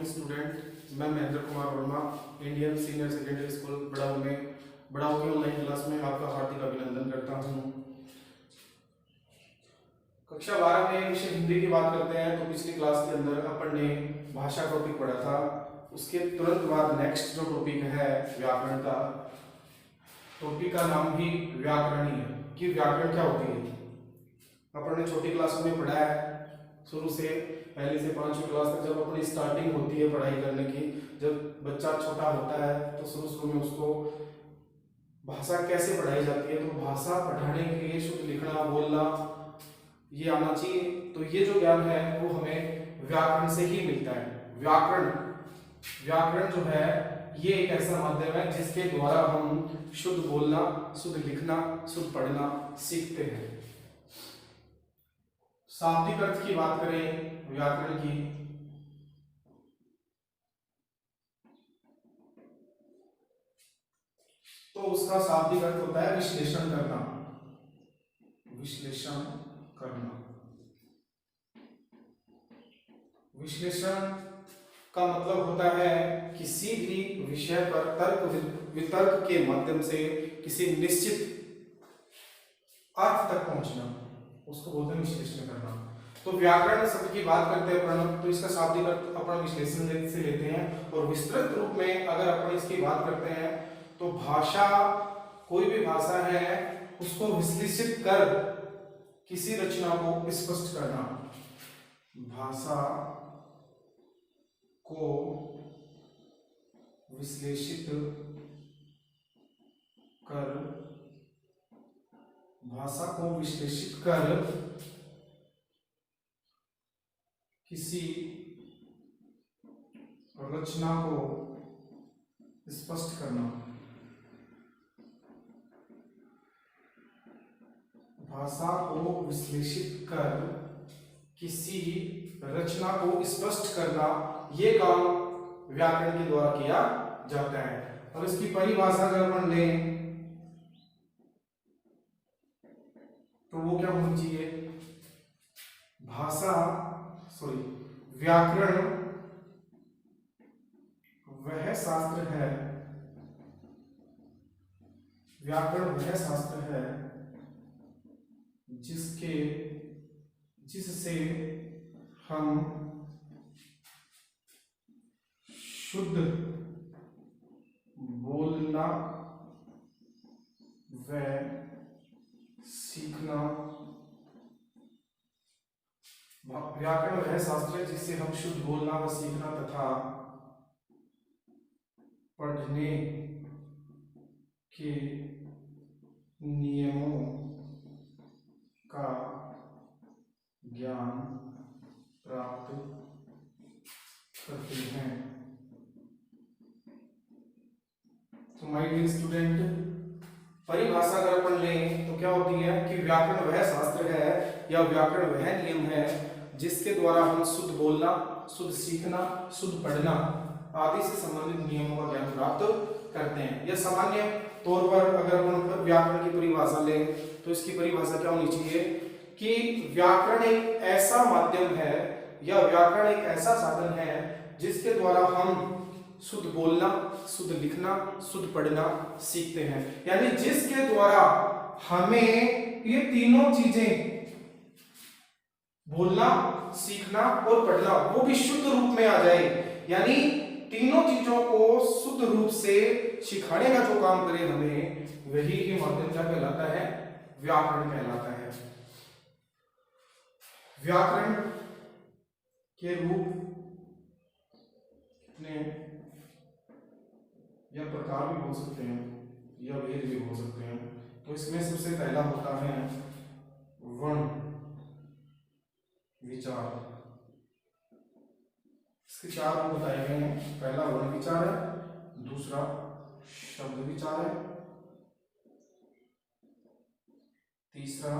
Student, मैं Mahendra Kumar Verma, Indian senior secondary school Badau की online class में आपका हार्दिक अभिनंदन करता हूँ। कक्षा 12 में विषय हिंदी की बात करते हैं। तो पिछली क्लास के अंदर अपन ने भाषा टॉपिक पढ़ा था। उसके तुरंत बाद नेक्स्ट जो टॉपिक है व्याकरण का, टॉपिक का नाम भी व्याकरण ही है कि व्याकरण क्या होती है। अपन ने छोटी क्लासों में पढ़ा है, शुरू से पहली से 5वीं क्लास तक जब अपनी स्टार्टिंग होती है पढ़ाई करने की, जब बच्चा छोटा होता है तो शुरू में उसको भाषा कैसे पढ़ाई जाती है। तो भाषा पढ़ाने के लिए शुद्ध लिखना बोलना ये आना चाहिए। तो ये जो ज्ञान है वो हमें व्याकरण से ही मिलता है। व्याकरण जो है ये एक ऐसा माध्यम है जिसके द्वारा हम शुद्ध बोलना, शुद्ध लिखना, शुद्ध पढ़ना सीखते हैं। शाब्दिक अर्थ की बात करें व्याकरण की, तो उसका शाब्दिक अर्थ होता है विश्लेषण करना। विश्लेषण का मतलब होता है किसी भी विषय पर तर्क वितर्क के माध्यम से किसी निश्चित अर्थ तक पहुंचना, उसको बोलते हैं विश्लेषण करना। तो व्याकरण शब्द की बात करते हैं अपन, तो इसका शाब्दिक अर्थ अपन विश्लेषण से लेते हैं। और विस्तृत रूप में अगर अपन इसकी बात करते हैं तो भाषा, कोई भी भाषा है उसको विश्लेषित कर किसी रचना को स्पष्ट करना। भाषा को विश्लेषित कर किसी रचना को स्पष्ट करना। भाषा को विश्लेषित कर किसी रचना को स्पष्ट करना, ये काम व्याकरण के द्वारा किया जाता है। और इसकी परिभाषा अगर अपन लें तो वो क्या होनी चाहिए? व्याकरण वह शास्त्र है जिससे हम शुद्ध बोलना व सीखना। व्याकरण वह शास्त्र है जिससे हम शुद्ध बोलना व सीखना तथा पढ़ने के नियमों का ज्ञान प्राप्त करते हैं। तो माय डियर स्टूडेंट, परिभाषा अगर अपन लें तो क्या होती है कि व्याकरण वह शास्त्र है या व्याकरण वह नियम है जिसके द्वारा हम शुद्ध बोलना, शुद्ध सीखना, शुद्ध पढ़ना आदि से संबंधित नियमों का ज्ञान प्राप्त करते हैं। यह सामान्य तौर पर अगर अपन व्याकरण की परिभाषा लें तो इसकी परिभाषा क्या होनी चाहिए कि व्याकरण एक ऐसा माध्यम है या व्याकरण एक ऐसा साधन है जिसके द्वारा हम शुद्ध बोलना, शुद्ध लिखना, शुद्ध पढ़ना सीखते हैं। यानी जिसके द्वारा हमें ये तीनों चीजें, बोलना, सीखना और पढ़ना, वो भी शुद्ध रूप में आ जाए। यानी तीनों चीजों को शुद्ध रूप से सिखाने का जो काम करे हमें, वही के माध्यम क्या कहलाता है? व्याकरण कहलाता है। व्याकरण के रूप कितने या प्रकार भी हो सकते हैं या भेद भी हो सकते हैं। तो इसमें सबसे पहला होता है वर्ण विचार। इसके 4 रूप बताए गए हैं। पहला वर्ण विचार है, दूसरा शब्द विचार है, तीसरा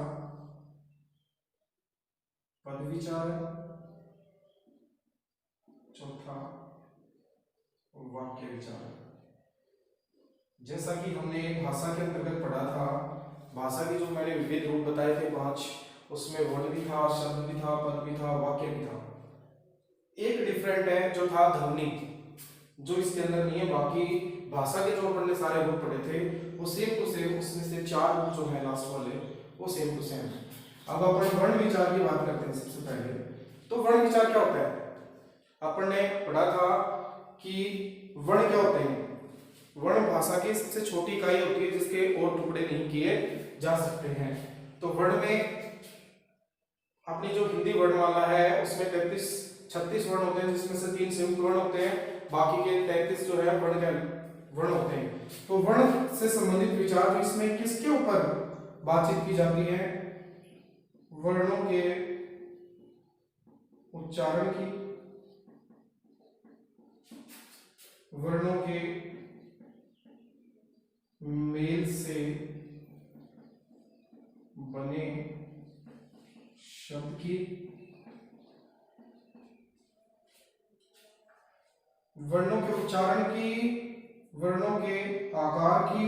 पद विचार है, चौथा वाक्य विचार है। जैसा कि हमने भाषा के अंतर्गत पढ़ा था, भाषा के जो मैंने विविध रूप बताए थे 5, उसमें वर्ण भी था, शब्द भी था, पद भी था, वाक्य भी था। एक डिफरेंट है जो था ध्वनि, जो इसके अंदर नहीं है। बाकी भाषा के जो अपन ने सारे रूप पढ़े थे वो सेम टू सेम, उसमें से 4 रूप जो है लास्ट वाले वो सेम टू सेम। अब अपन वर्ण विचार की बात करते हैं सबसे पहले। तो वर्ण विचार क्या होता है? अपन ने पढ़ा था कि वर्ण क्या होते हैं? वर्ण भाषा की सबसे छोटी इकाई होती है जिसके और टुकड़े नहीं किए जा सकते हैं। तो वर्ण में अपनी जो हिंदी वर्णमाला है उसमें 36 वर्ण होते हैं, जिसमें से 3 संयुक्त वर्ण होते हैं, बाकी के 33 जो है वर्ण होते हैं। तो वर्ण से संबंधित विचार इसमें किसके ऊपर बातचीत की जाती है? वर्णों के उच्चारण की, वर्णों के मेल से बने शब्द की, वर्णों के उच्चारण की, वर्णों के आकार की,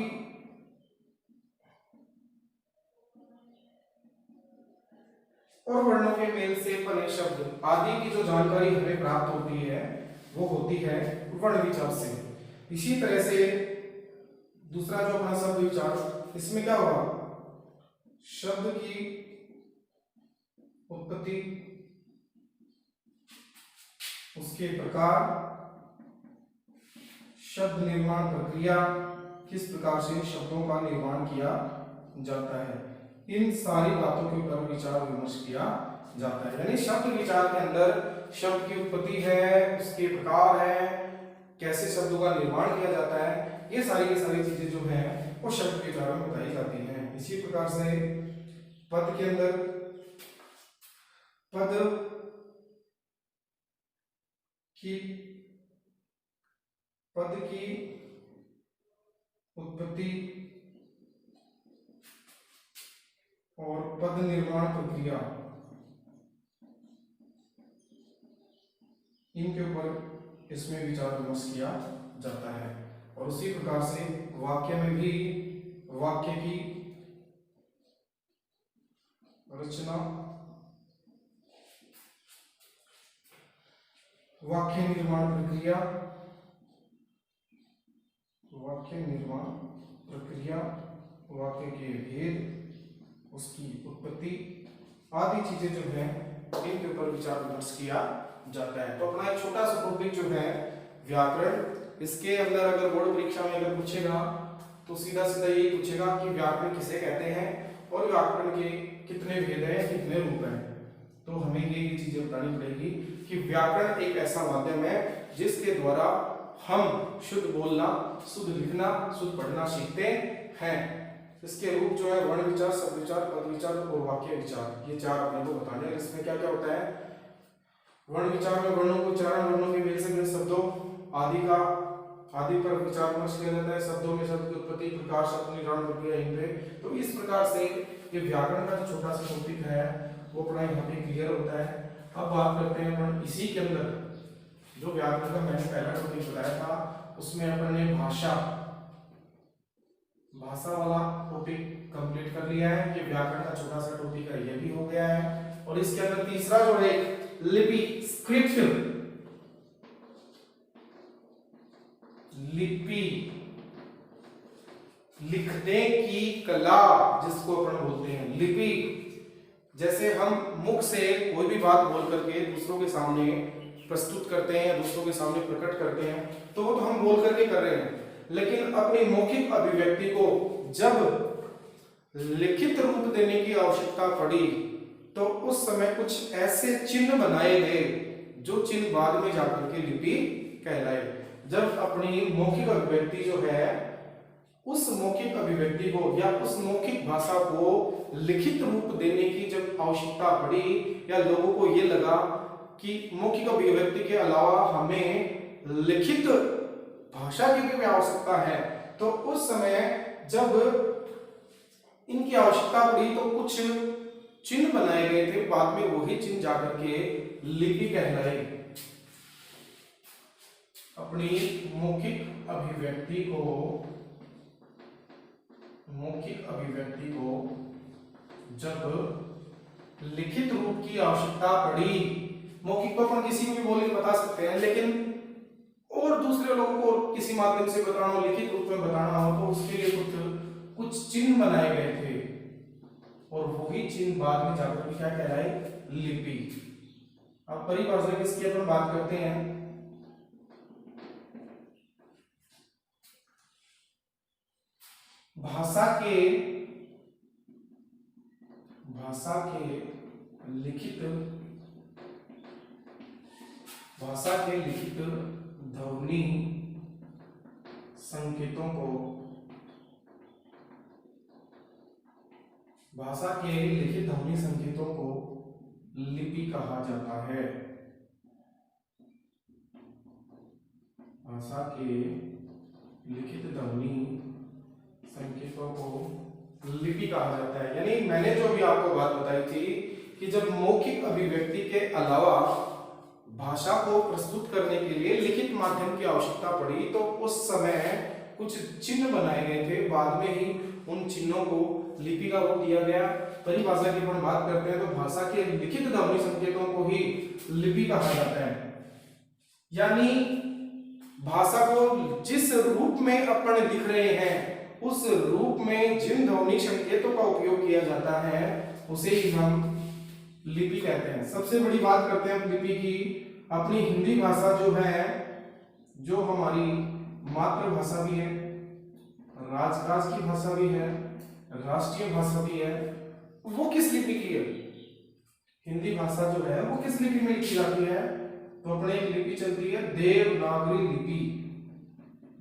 और वर्णों के मेल से बने शब्द आदि की जो जानकारी हमें प्राप्त होती है वो होती है वर्ण विचार से। इसी तरह से दूसरा जो अपना शब्द विचार, इसमें क्या होगा? शब्द की उत्पत्ति, उसके प्रकार, शब्द निर्माण प्रक्रिया, किस प्रकार से शब्दों का निर्माण किया जाता है, इन सारी बातों के ऊपर विचार विमर्श किया जाता है। यानी शब्द विचार के अंदर शब्द की उत्पत्ति है, उसके प्रकार है, कैसे शब्दों का निर्माण किया जाता है, ये सारी की सारी चीजें जो है वो शब्द विचार में बताई जाती हैं। इसी प्रकार से पद के अंदर पद की उत्पत्ति और पद निर्माण प्रक्रिया, इनके ऊपर इसमें विचार विमर्श किया जाता है। और उसी प्रकार से वाक्य में भी वाक्य की रचना, वाक्य निर्माण प्रक्रिया, वाक्य के भेद, उसकी उत्पत्ति आदि चीजें जो है इनके ऊपर विचार विमर्श किया जाता है। तो अपना एक छोटा सा टॉपिक जो है व्याकरण, इसके अंदर अगर बोर्ड परीक्षा में अगर पूछेगा तो सीधा सीधा यही पूछेगा कि व्याकरण किसे कहते हैं और व्याकरण के कितने भेद हैं, कितने रूप हैं। तो हमें ये चीजें बतानी पड़ेगी कि व्याकरण एक ऐसा माध्यम है जिसके द्वारा हम शुद्ध बोलना, शुद्ध लिखना, शुद्ध पढ़ना सीखते हैं। इसके रूप जो है वर्ण विचार, शब्द विचार, पद विचार और वाक्य विचार, ये 4 अपने को बताने हैं। इसमें क्या क्या होता है? वर्ण विचार में वर्णों को उच्चारण, वर्णों के मेल से बने शब्दों आदि पर विचार विमर्श किया जाता है। शब्दों में शब्द की उत्पत्ति, प्रकार, शब्द निर्माण प्रक्रिया, इन पे। तो इस प्रकार से ये व्याकरण का जो छोटा सा टॉपिक है वो अपना यहाँ पे क्लियर होता है। अब बात करते हैं अपन इसी के अंदर जो व्याकरण का मैंने पहला टॉपिक बताया था, उसमें अपन ने भाषा वाला टॉपिक कंप्लीट कर लिया है। ये व्याकरण का छोटा सा टॉपिक है, ये भी हो गया है। और इसके अंदर तीसरा जो है लिपि, स्क्रिप्ट, लिपि लिखने की कला जिसको अपन बोलते हैं लिपि। जैसे हम मुख से कोई भी बात बोल करके दूसरों के सामने प्रस्तुत करते हैं, दूसरों के सामने प्रकट करते हैं, तो वो तो हम बोल करके कर रहे हैं। लेकिन अपनी मौखिक अभिव्यक्ति को जब लिखित रूप देने की आवश्यकता पड़ी तो उस समय कुछ ऐसे चिन्ह बनाए गए जो चिन्ह बाद में जाकर के लिपि कहलाए। जब अपनी मौखिक अभिव्यक्ति जो है उस मौखिक अभिव्यक्ति को या उस मौखिक भाषा को लिखित रूप देने की जब आवश्यकता पड़ी या लोगों को ये लगा कि मौखिक अभिव्यक्ति के अलावा हमें लिखित भाषा की भी आवश्यकता है, तो उस समय जब इनकी आवश्यकता पड़ी तो कुछ चिन्ह बनाए गए थे। बाद में वही चिन्ह जाकर के लिपि कहलाए। अपनी मौखिक अभिव्यक्ति को जब लिखित रूप की आवश्यकता पड़ी, मौखिक तो अपन किसी को भी बोल के बता सकते हैं, लेकिन और दूसरे लोगों को किसी माध्यम से बताना हो, लिखित रूप में बताना हो, तो उसके लिए कुछ चिन्ह बनाए गए थे और वही चिन्ह बाद में जाकर क्या कहलाए, लिपि। अब परिभाषा किसकी अपन बात करते हैं, भाषा के लिखित ध्वनि संकेतों को लिपि कहा जाता है। भाषा के लिखित ध्वनि संकेतों को लिपि कहा जाता है। यानी मैंने जो भी आपको बात बताई थी कि जब मौखिक अभिव्यक्ति के अलावा भाषा को प्रस्तुत करने के लिए लिखित माध्यम की आवश्यकता पड़ी, तो उस समय कुछ चिन्ह बनाए गए थे, बाद में ही उन चिन्हों को लिपि का रूप दिया गया। परिभाषा की अपन बात करते हैं तो भाषा के लिखित ध्वनि संकेतों को ही लिपि कहा जाता है। यानी भाषा को जिस रूप में अपन लिख रहे हैं, उस रूप में जिन ध्वनि संकेतों का उपयोग किया जाता है, उसे ही हम लिपि कहते हैं। सबसे बड़ी बात करते हैं लिपि की, अपनी हिंदी भाषा जो है, जो हमारी मातृभाषा भी है, राजकाज की भाषा भी है, राष्ट्रीय भाषा भी है, वो किस लिपि की है? हिंदी भाषा जो है वो किस लिपि में लिखी जाती है? तो अपने एक लिपि चलती है देवनागरी लिपि।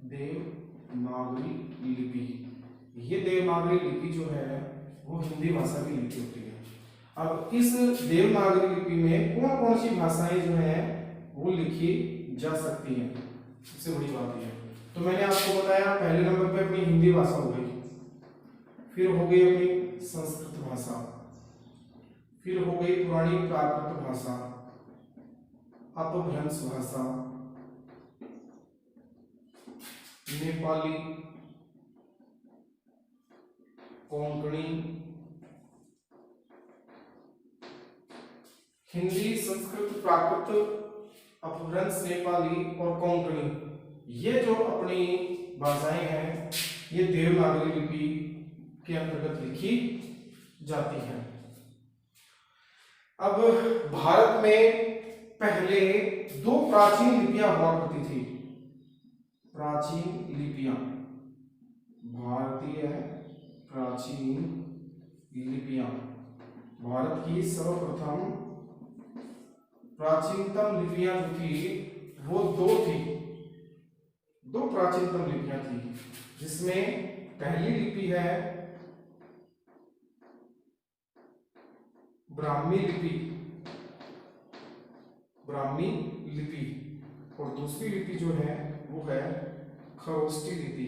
देवनागरी लिपि, ये देवनागरी लिपि जो है वो हिंदी भाषा की लिपि होती है। अब इस देवनागरी लिपि में कौन कौन सी भाषाएं जो है वो लिखी जा सकती हैं, सबसे बड़ी बात यह है। तो मैंने आपको बताया पहले नंबर पे अपनी हिंदी भाषा हो गई, फिर हो गई अपनी संस्कृत भाषा, फिर हो गई पुरानी प्राकृत भाषा, अपभ्रंश भाषा, नेपाली, कोंकणी, हिंदी, संस्कृत, प्राकृत, अपभ्रंश, नेपाली और कोंकणी, ये जो अपनी भाषाएं हैं ये देवनागरी लिपि के अंतर्गत लिखी जाती हैं। अब भारत में पहले दो प्राचीन लिपियां हुआ करती थी। प्राचीन लिपियां, भारतीय प्राचीन लिपियां, भारत की सर्वप्रथम प्राचीनतम लिपियां जो थी वो दो प्राचीनतम लिपियां थी, जिसमें पहली लिपि है ब्राह्मी लिपि और दूसरी लिपि जो है वो है खरोष्टी लिपि।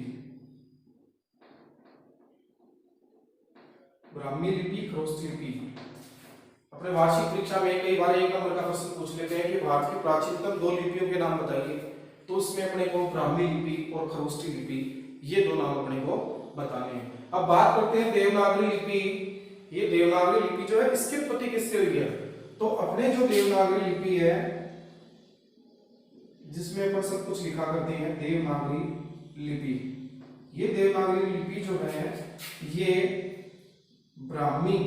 ब्राह्मी लिपि, खरोष्टी लिपि। अपने वार्षिक परीक्षा में कई बार एक नंबर का प्रश्न पूछ लेते हैं कि भारत की प्राचीनतम दो लिपियों के नाम बताइए, तो उसमें अपने को ब्राह्मी लिपि और खरोष्टी लिपि, ये दो नाम अपने को बताने हैं। अब बात करते हैं देवनागरी लिपि। ये देवनागरी लिपि जो है इसकी उत्पत्ति किससे हुई है? तो अपने जो देवनागरी लिपि है जिसमें अपन सब कुछ लिखा करते हैं, देवनागरी लिपि, ये देवनागरी लिपि जो है ये ब्राह्मी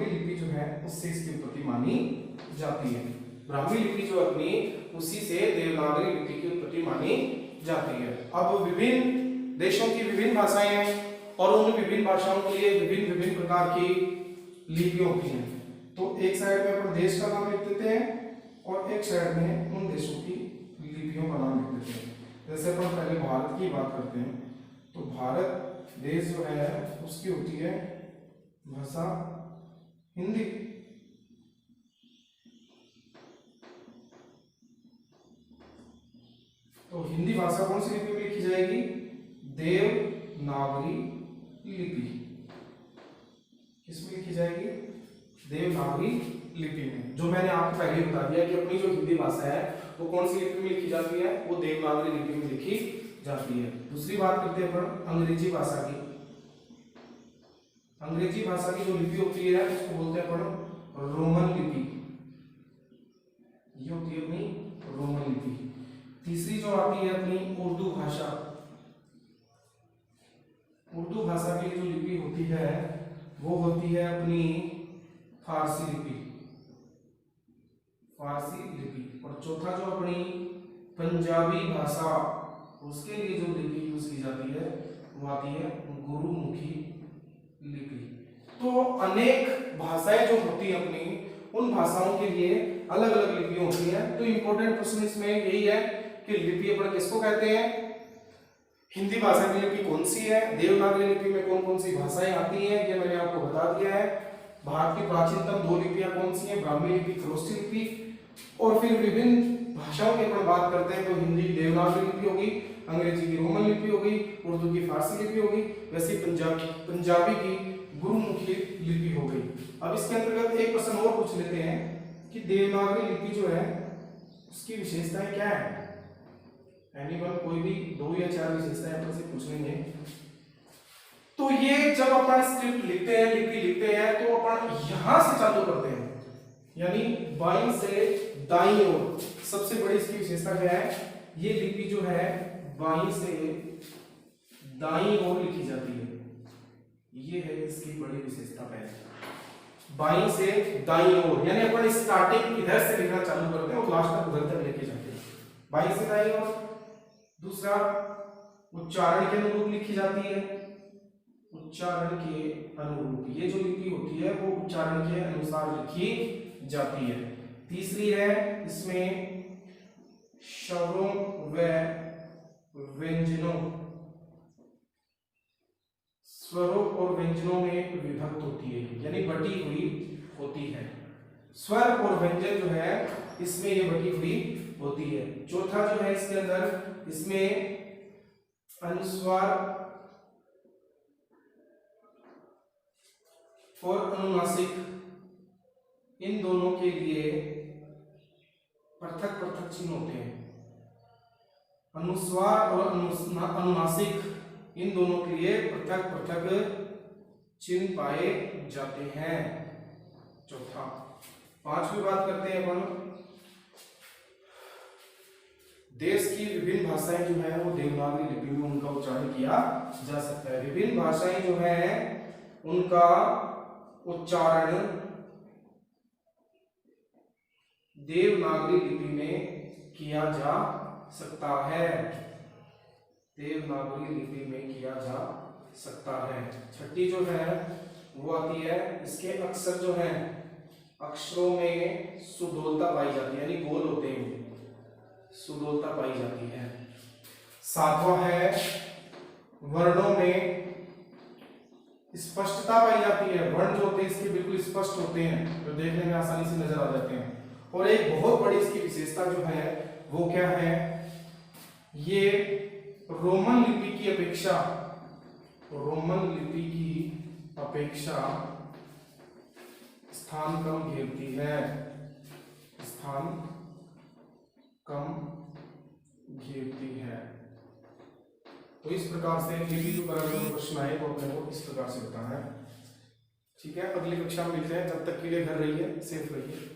लिपि जो है उससे इसकी उत्पत्ति मानी जाती है। ब्राह्मी लिपि जो अपनी उसी से देवनागरी लिपि की उत्पत्ति मानी जाती है। अब विभिन्न देशों की विभिन्न भाषाएं हैं और उन विभिन्न भाषाओं के लिए विभिन्न प्रकार की लिपियां होती हैं। तो एक साइड में अपन देश का नाम लिख देते हैं और एक साइड में उन देशों की लिपियों का नाम लिख देते हैं। जैसे अपन पहले भारत की बात करते हैं, तो भारत देश जो है उसकी होती है भाषा हिंदी। तो हिंदी भाषा कौन सी लिपि में लिखी जाएगी? देवनागरी लिपि। किसमें लिखी जाएगी? देवनागरी लिपि में। जो मैंने आपको पहले बता दिया कि अपनी जो हिंदी भाषा है वो कौन सी लिपि में लिखी जाती है? वो देवनागरी लिपि में लिखी जाती है। दूसरी बात करते हैं अपन अंग्रेजी भाषा की। अंग्रेजी भाषा की जो लिपि होती है उसको बोलते हैं अपन रोमन लिपि। होती है अपनी रोमन लिपि। तीसरी जो आती है अपनी उर्दू भाषा। उर्दू भाषा की जो लिपि होती है वो होती है अपनी फारसी लिपि, फारसी लिपि। और चौथा जो अपनी पंजाबी भाषा, उसके लिए जो लिपि यूज की जाती है वो आती है गुरुमुखी लिपि। तो अनेक भाषाएं जो होती है अपनी, उन भाषाओं के लिए अलग अलग लिपि होती है। तो इंपॉर्टेंट क्वेश्चन इसमें यही है कि लिपि अपन किसको कहते हैं, हिंदी भाषा की लिपि कौन सी है, देवनागरी लिपि में कौन कौन सी भाषाएं आती हैं, ये मैंने आपको बता दिया है। भारत की प्राचीनतम 2 लिपियां कौन सी हैं, ब्राह्मी लिपि, खरोष्ठी लिपि। और फिर विभिन्न भाषाओं की अपन बात करते हैं तो हिंदी की देवनागरी लिपि होगी, अंग्रेजी की रोमन लिपि होगी, उर्दू की फारसी लिपि होगी, वैसे पंजाबी की गुरुमुखी लिपि हो गई। अब इसके अंतर्गत एक प्रश्न और पूछ लेते हैं कि देवनागरी लिपि जो है उसकी विशेषताएं क्या है। एनीवन, कोई भी 2 या 4 विशेषताएं अपन से पूछ लेंगे। तो ये जब अपन स्क्रिप्ट लिखते हैं, लिपि लिखते हैं, तो अपन यहां से चालू करते हैं, यानी बाईं से दाईं ओर। सबसे बड़ी इसकी विशेषता क्या है, ये लिपि जो है बाईं से दाईं ओर लिखी जाती है। ये है इसकी बड़ी विशेषता पहले, बाईं से दाईं ओर, यानी अपन स्टार्टिंग इधर से लिखना चालू करते हैं और लास्ट तक उधर तक लेके जाते हैं, बाईं से दाईं ओर। दूसरा, उच्चारण के अनुरूप लिखी जाती है, उच्चारण के अनुरूप। ये जो लिपि होती है वो उच्चारण के अनुसार लिखी जाती है। तीसरी है, इसमें स्वरों व व्यंजनों, स्वरों और व्यंजनों में विभक्त होती है, यानी बटी हुई होती है। स्वर और व्यंजन जो है इसमें ये बटी हुई होती है। चौथा जो है इसके अंदर, इसमें अनुस्वार और अनुनासिक, इन दोनों के लिए पृथक पृथक चिन्ह होते हैं। अनुस्वार और अनुनासिक, इन दोनों के लिए पृथक पृथक चिन्ह पाए जाते हैं। चौथा। पांचवी बात करते हैं अपन, देश की विभिन्न भाषाएं जो है वो देवनागरी लिपि में उनका उच्चारण किया जा सकता है। विभिन्न भाषाएं जो है उनका उच्चारण देवनागरी लिपि में किया जा सकता है, देवनागरी लिपि में किया जा सकता है। छठी जो है वो आती है, इसके अक्षर जो है अक्षरों में सुडौलता पाई जाती है, यानी गोल होते हैं, सुडौलता पाई जाती है। सातवां है, वर्णों में स्पष्टता पाई जाती है। वर्ण जो होते हैं इसके बिल्कुल स्पष्ट होते हैं, जो देखने में आसानी से नजर आ जाते हैं। और एक बहुत बड़ी इसकी विशेषता जो है वो क्या है, ये रोमन लिपि की अपेक्षा, रोमन लिपि की अपेक्षा स्थान कम घेरती है, स्थान कम घेरती है। तो इस प्रकार से लिपि के बारे में प्रश्न आए तो अपने को इस प्रकार से बताना है। ठीक है, अगली कक्षा में मिलते हैं, तब तक के लिए घर रहिए, सेफ रहिए।